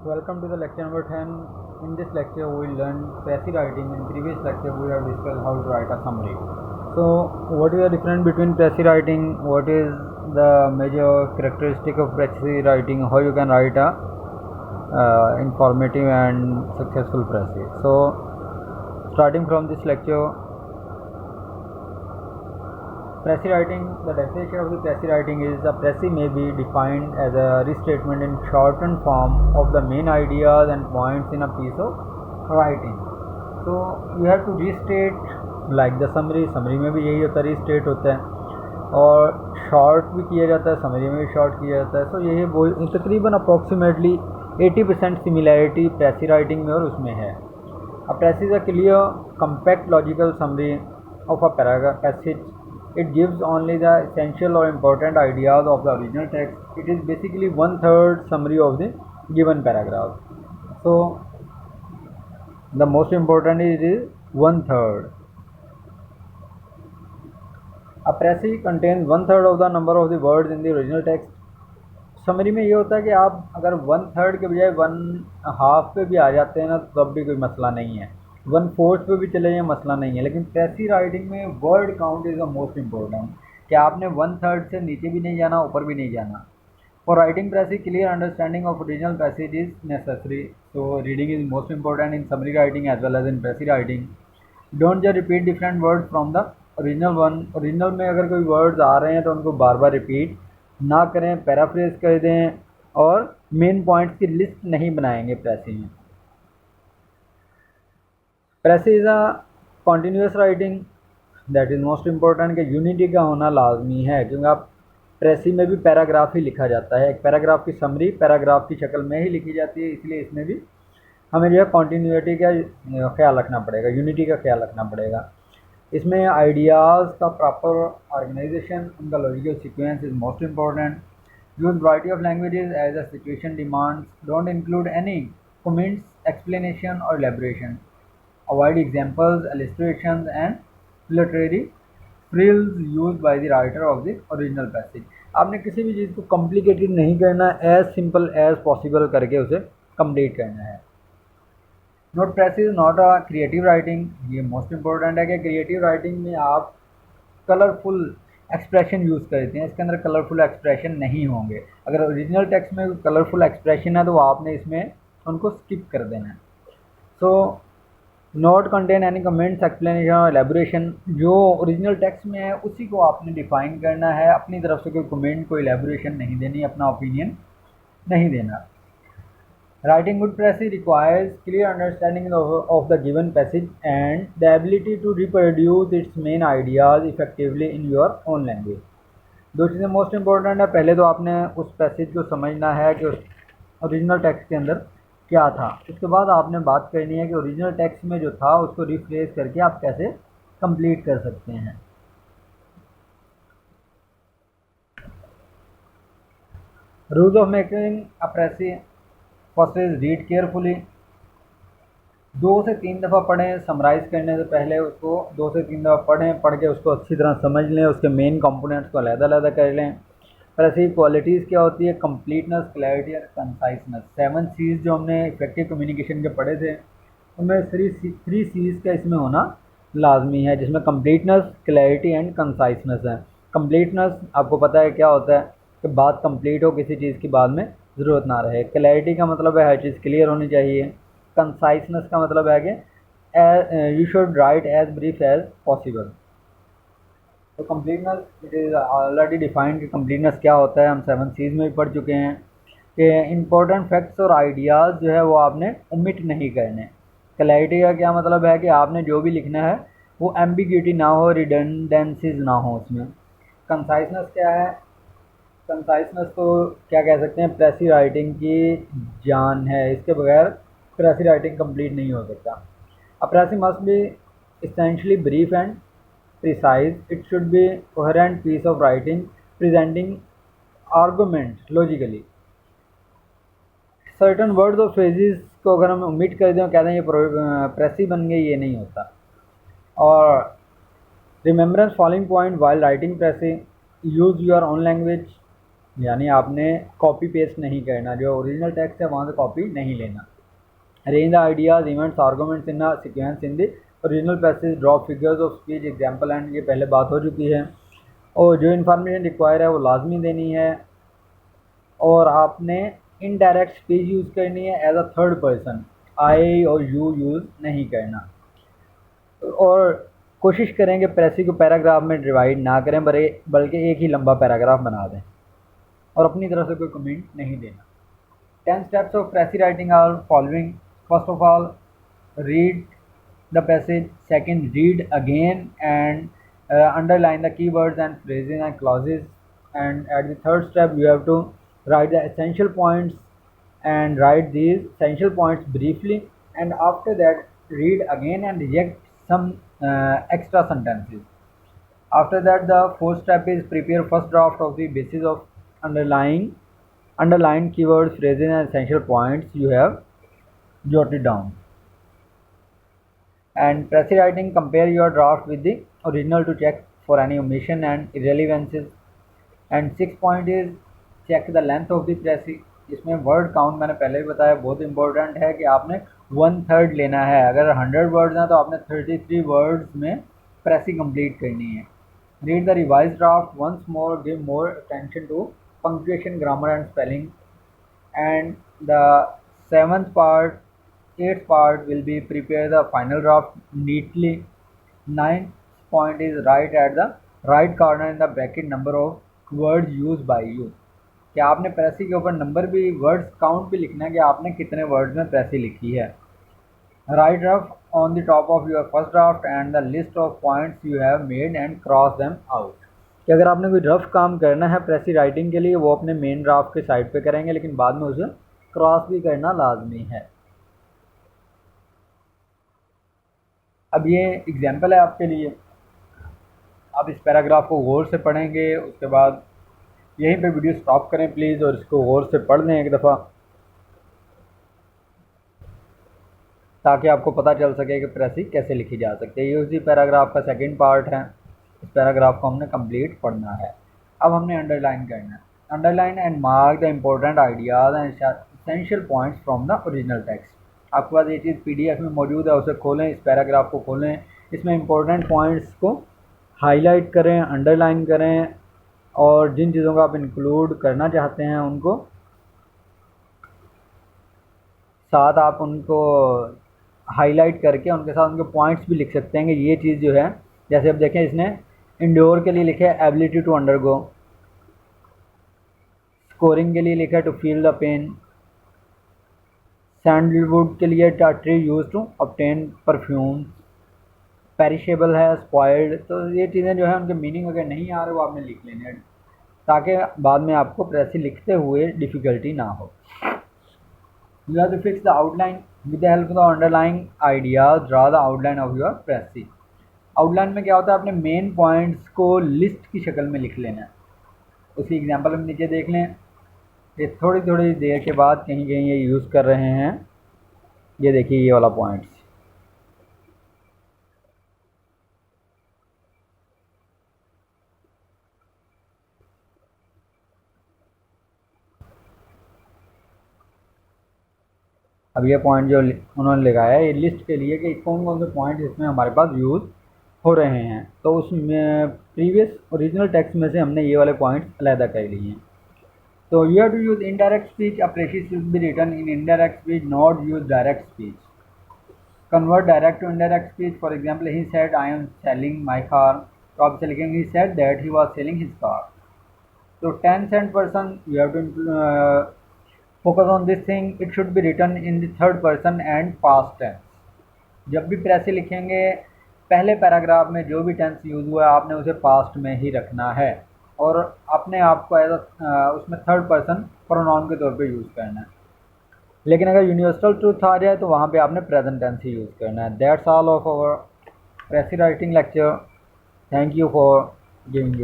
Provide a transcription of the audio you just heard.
Welcome to the lecture number 10. In this lecture, we will learn passive writing. In previous lecture, we have discussed how to write a summary. So, what is the difference between passive writing? What is the major characteristic of passive writing? How you can write a informative and successful passive. So, starting from this lecture, passive writing, the definition of the passive writing is a passive may be defined as a restatement in shortened form of the main ideas and points in a piece of writing. So you have to restate like the summary में भी यही होता है, restate होता है और short भी किया जाता है, समरी में भी शॉर्ट किया जाता है. सो यही तकरीबन अप्रॉक्सीमेटली 80% सिमिलैरिटी पैसिव राइटिंग में और उसमें है. A passage is a clear, compact, logical summary of a paragraph passage. It gives only the essential or important ideas of the original text. It is basically 1/3 summary of the given paragraph. So the most important is 1/3. A passage contains 1/3 of the number of the words in the original text. Summary में ये होता है कि आप अगर 1/3 के बजाय 1/2 पे भी आ जाते हैं ना तब भी कोई मसला नहीं है, 1/4 पे भी चले जाए मसला नहीं है. लेकिन पैसिव राइटिंग में word count is the most important कि आपने 1/3 से नीचे भी नहीं जाना, ऊपर भी नहीं जाना. For writing passive clear understanding of original passage is necessary. So reading is most important in summary writing as well as in passive writing. Don't just repeat different words from the original one. Original में अगर कोई words आ रहे हैं तो उनको बार बार repeat ना करें, paraphrase कर दें और मेन पॉइंट्स की लिस्ट नहीं बनाएंगे पैसिव में. Passive is a continuous writing, that is most important कि यूनिटी का होना लाजमी है, क्योंकि आप पैसिव में भी पैराग्राफ ही लिखा जाता है. एक पैराग्राफ की समरी पैराग्राफ की शक्ल में ही लिखी जाती है, इसलिए इसमें भी हमें जो है कॉन्टीन्यूटी का ख्याल रखना पड़ेगा, यूनिटी का ख्याल रखना पड़ेगा. इसमें आइडियाज़ का प्रॉपर ऑर्गेनाइजेशन, उनका logical sequence is most important. Use variety of languages as a situation demands. Don't include any comments, explanation और elaboration. Avoid examples, illustrations and literary frills used by the writer of the original passage. आपने किसी भी चीज़ को complicated नहीं करना, as simple as possible करके उसे complete करना है. Note passive is not a creative writing. ये मोस्ट इंपॉर्टेंट है कि क्रिएटिव राइटिंग में आप कलरफुल एक्सप्रेशन यूज़ करते हैं, इसके अंदर कलरफुल एक्सप्रेशन नहीं होंगे. अगर ओरिजिनल टेक्स्ट में कलरफुल एक्सप्रेशन है तो आपने इसमें उनको स्किप कर देना है. So not contain any comments, explanation और एलेबोरेशन. जो ओरिजिनल टेक्स्ट में है उसी को आपने डिफाइन करना है, अपनी तरफ से कोई कमेंट, कोई एलेबोरेशन नहीं देनी, अपना ओपिनियन नहीं देना. Writing good passage requires clear understanding of the given passage and the ability to reproduce its main ideas effectively in your own language. दो चीज़ें मोस्ट इम्पोर्टेंट है. पहले तो आपने उस पैसेज को समझना है कि उस ओरिजिनल टेक्स्ट के अंदर क्या था. उसके बाद आपने बात करनी है कि ओरिजिनल टेक्स्ट में जो था उसको रिफ्रेश करके आप कैसे कंप्लीट कर सकते हैं. Rules of making a passage. First is read carefully. 2 से 3 दफ़ा पढ़ें. समराइज़ करने से पहले उसको 2 से 3 दफ़ा पढ़ें, पढ़ के उसको अच्छी तरह समझ लें, उसके मेन कंपोनेंट्स को अलग-अलग कर लें. फिर ऐसी क्वालिटीज़ क्या होती है, कंप्लीटनेस, क्लैरिटी और कंसाइसनेस. 7 C's जो हमने इफेक्टिव कम्युनिकेशन के पढ़े थे उनमें 3 C's का इसमें होना लाजमी है, जिसमें कंप्लीटनेस, क्लैरिटी एंड कंसाइसनेस है. कंप्लीटनेस आपको पता है क्या होता है कि बात कंप्लीट हो, किसी चीज़ की बाद में ज़रूरत ना रहे. क्लैरिटी का मतलब है हर चीज़ क्लियर होनी चाहिए. कंसाइसनेस का मतलब है कि you should write as brief as possible. तो completeness it is already defined कि कंप्लीटनेस क्या होता है. हम 7 C's में भी पढ़ चुके हैं कि इंपॉर्टेंट फैक्ट्स और आइडियाज़ जो है वो आपने ओमिट नहीं करने. क्लैरिटी का क्या मतलब है कि आपने जो भी लिखना है वो एम्बिग्यूटी ना हो, रिडंडेंसीज ना हो उसमें. कंसाइसनेस क्या है, कंसाइसनेस तो क्या कह सकते हैं, पैसिव राइटिंग की जान है. इसके बगैर पैसिव राइटिंग कंप्लीट नहीं हो सकता. A passive must be essentially brief and precise. It should be coherent piece of writing presenting argument logically. Certain words और फ्रेजेस को अगर हम ओमिट कर दें, कहते हैं ये पैसिव बन गए, ये नहीं होता. और remembrance following point while writing passive. Use your own language. यानी आपने कॉपी पेस्ट नहीं करना, जो ओरिजिनल टेक्स्ट है वहाँ से कॉपी नहीं लेना। Arrange the ideas events arguments in a sequence in the original passage, draw figures of speech example and, ये पहले बात हो चुकी है। और जो इन्फॉर्मेशन रिक्वायर है वो लाजमी देनी है, और आपने इनडायरेक्ट स्पीच यूज़ करनी है एज अ थर्ड पर्सन, आई और यू यूज़ नहीं करना। और कोशिश करें कि प्रेसी को पैराग्राफ में डिवाइड ना करें, बल्कि एक ही लंबा पैराग्राफ बना दें, और अपनी तरफ से कोई कमेंट नहीं देना। 10 steps of Pressy writing are following. First of all, read the passage. Second, read again and underline the keywords and phrases and clauses. And at the third step, you have to write the essential points and write these essential points briefly. And after that, read again and reject some extra sentences. After that, the fourth step is prepare first draft of the basis of underlying underlined keywords, phrases and essential points you have jotted down. And Pressy writing, compare your draft with the original to check for any omission and irrelevances. And 6th point is check the length of the Pressy. इसमें word count मैंने पहले भी बताया, बहुत important है कि आपने 1/3 लेना है। अगर 100 वर्ड्स हैं तो आपने 33 वर्ड्स में प्रेसी कंप्लीट करनी है। Read the revise draft once more, give more attention to punctuation, grammar and spelling. And the 8th part will be prepare the final draft neatly. 9th point is write at the right corner in the bracket number of words used by you, कि आपने प्रेसी के ऊपर number भी, words count भी लिखना है कि आपने कितने वर्ड्स में प्रेसी लिखी है। Right draft on the top of your first draft and the list of points you have made and cross them out, कि अगर आपने कोई रफ काम करना है प्रेसी राइटिंग के लिए, वो अपने मेन ड्राफ्ट के साइड पे करेंगे, लेकिन बाद में उसे क्रॉस भी करना लाजमी है। अब ये एग्जांपल है आपके लिए, आप इस पैराग्राफ को गौर से पढ़ेंगे, उसके बाद यहीं पे वीडियो स्टॉप करें प्लीज़ और इसको गौर से पढ़ लें एक दफ़ा, ताकि आपको पता चल सके कि प्रेसी कैसे लिखी जा सकती है। ये उसी पैराग्राफ का सेकंड पार्ट है, इस पैराग्राफ को हमने कंप्लीट पढ़ना है। अब हमने अंडरलाइन करना है। Underline and mark the important ideas and essential points from the original text. आपके पास ये चीज़ PDF में मौजूद है, उसे खोलें, इस पैराग्राफ को खोलें, इसमें इम्पोर्टेंट पॉइंट्स को हाईलाइट करें, अंडरलाइन करें, और जिन चीज़ों को आप इंक्लूड करना चाहते हैं उनको साथ आप उनको हाईलाइट करके उनके साथ उनके पॉइंट्स भी लिख सकते हैं कि ये चीज़ जो है, जैसे अब देखें इसने इंडोर के लिए लिखा है एबिलिटी टू अंडरगो, स्कोरिंग के लिए लिखा है to feel the pen, sandalwood के लिए tree use to obtain perfume, perishable है स्पॉइल्ड। तो ये चीज़ें जो है उनके मीनिंग अगर नहीं आ रहे वो आपने लिख लेने हैं, ताकि बाद में आपको प्रेसी लिखते हुए डिफ़िकल्टी ना हो। You have to fix the outline with the help of the underlying ideas. Draw the outline of your Pressy. Outline में क्या होता है, अपने मेन पॉइंट्स को लिस्ट की शक्ल में लिख लेना है। उसी एग्जांपल में नीचे देख लें, ये थोड़ी थोड़ी देर के बाद कहीं कहीं ये यूज़ कर रहे हैं। ये देखिए ये वाला पॉइंट्स, अब ये पॉइंट जो उन्होंने लगाया है ये लिस्ट के लिए कि कौन कौन से पॉइंट इसमें हमारे पास यूज़ हो रहे हैं। तो उसमें प्रीवियस ओरिजिनल टेक्स्ट में से हमने ये वाले पॉइंट्स अलहदा कर लिए हैं। तो you have to use indirect speech, a precis should be written in indirect speech, not use direct speech. Convert direct to indirect speech, for example he said I am selling my car, तो आप इसे लिखेंगे he said that he was selling his car. तो tense and person you have to focus on this thing, it should be written in the third person and past tense. जब भी प्रेसी लिखेंगे पहले paragraph में जो भी टेंस यूज़ हुआ है आपने उसे पास्ट में ही रखना है, और अपने आप को एज उसमें थर्ड पर्सन प्रोनाउन के तौर पे यूज़ करना है। लेकिन अगर यूनिवर्सल ट्रूथ आ जाए तो वहाँ पे आपने प्रेजेंट टेंस ही यूज़ करना है। That's all of our precis writing lecture. Thank you for giving your